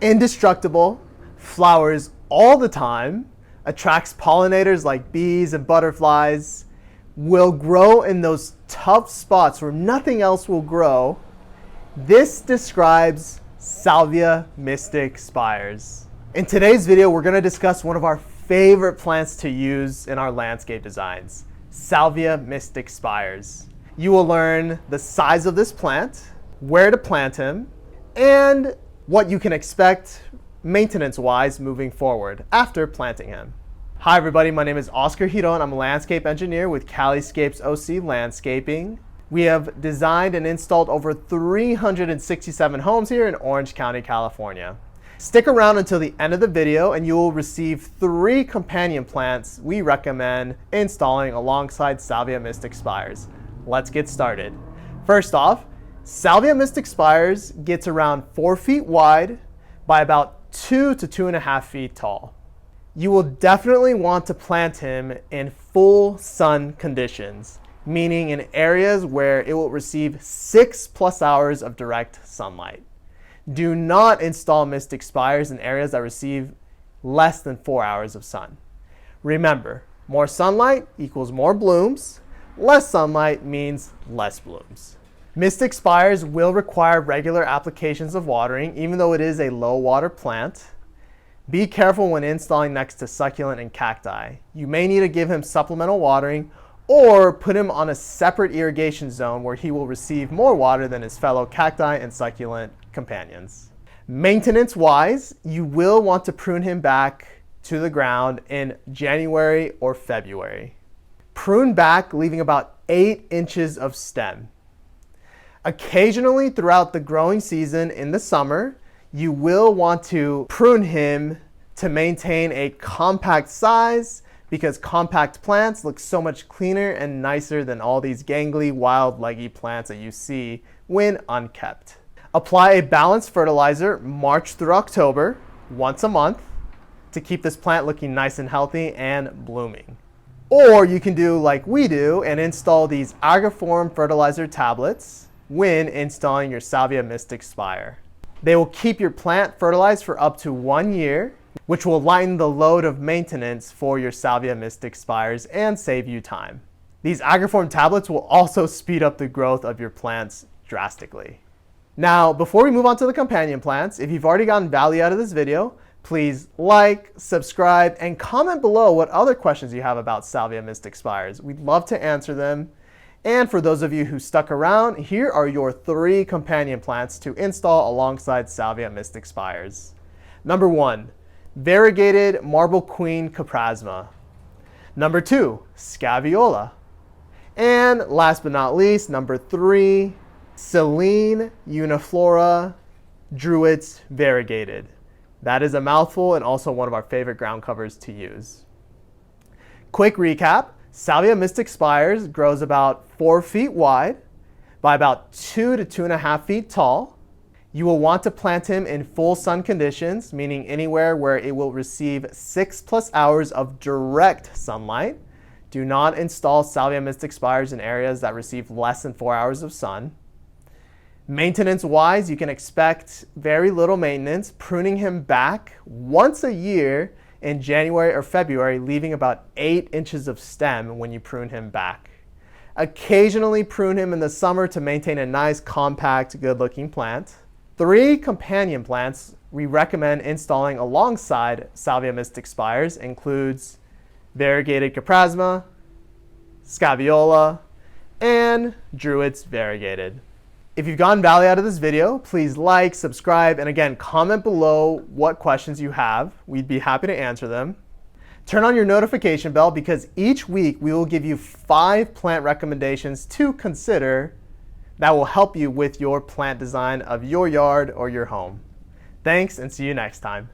Indestructible, flowers all the time, attracts pollinators like bees and butterflies, will grow in those tough spots where nothing else will grow. This describes Salvia Mystic Spires. In today's video, we're going to discuss one of our favorite plants to use in our landscape designs, Salvia Mystic Spires. You will learn the size of this plant, where to plant him, and what you can expect maintenance-wise moving forward after planting him. Hi everybody, my name is Oscar Giron. I'm a landscape engineer with Caliscapes OC Landscaping. We have designed and installed over 367 homes here in Orange County, California. Stick around until the end of the video and you will receive 3 companion plants we recommend installing alongside Salvia Mystic Spires. Let's get started. First off, Salvia Mystic Spires gets around 4 feet wide by about 2 to 2.5 feet tall. You will definitely want to plant him in full sun conditions, meaning in areas where it will receive 6+ hours of direct sunlight. Do not install Mystic Spires in areas that receive less than 4 hours of sun. Remember, more sunlight equals more blooms, less sunlight means less blooms. Mystic Spires will require regular applications of watering, even though it is a low water plant. Be careful when installing next to succulent and cacti. You may need to give him supplemental watering or put him on a separate irrigation zone where he will receive more water than his fellow cacti and succulent companions. Maintenance-wise, you will want to prune him back to the ground in January or February. Prune back, leaving about 8 inches of stem. Occasionally throughout the growing season in the summer, you will want to prune him to maintain a compact size because compact plants look so much cleaner and nicer than all these gangly, wild, leggy plants that you see when unkept. Apply a balanced fertilizer March through October, once a month, to keep this plant looking nice and healthy and blooming. Or you can do like we do and install these Agriform fertilizer tablets when installing your Salvia Mystic Spire. They will keep your plant fertilized for up to 1 year, which will lighten the load of maintenance for your Salvia Mystic Spires and save you time. These Agriform tablets will also speed up the growth of your plants drastically. Now, before we move on to the companion plants, if you've already gotten value out of this video, please like, subscribe, and comment below what other questions you have about Salvia Mystic Spires. We'd love to answer them. And for those of you who stuck around, here are your 3 companion plants to install alongside Salvia Mystic Spires. Number 1, variegated marble queen Caprasma. Number 2, Scaviola. And last but not least, number 3, Selene uniflora Druids variegated. That is a mouthful and also one of our favorite ground covers to use. Quick recap. Salvia Mystic Spires grows about 4 feet wide by about 2 to 2.5 feet tall. You will want to plant him in full sun conditions, meaning anywhere where it will receive 6+ hours of direct sunlight. Do not install Salvia Mystic Spires in areas that receive less than 4 hours of sun. Maintenance-wise, you can expect very little maintenance, pruning him back once a year in January or February, leaving about 8 inches of stem when you prune him back. Occasionally prune him in the summer to maintain a nice, compact, good-looking plant. 3 companion plants we recommend installing alongside Salvia Mystic Spires includes variegated Caprasma, Scaviola, and Druids variegated. If you've gotten value out of this video, please like, subscribe, and again, comment below what questions you have. We'd be happy to answer them. Turn on your notification bell because each week we will give you 5 plant recommendations to consider that will help you with your plant design of your yard or your home. Thanks and see you next time.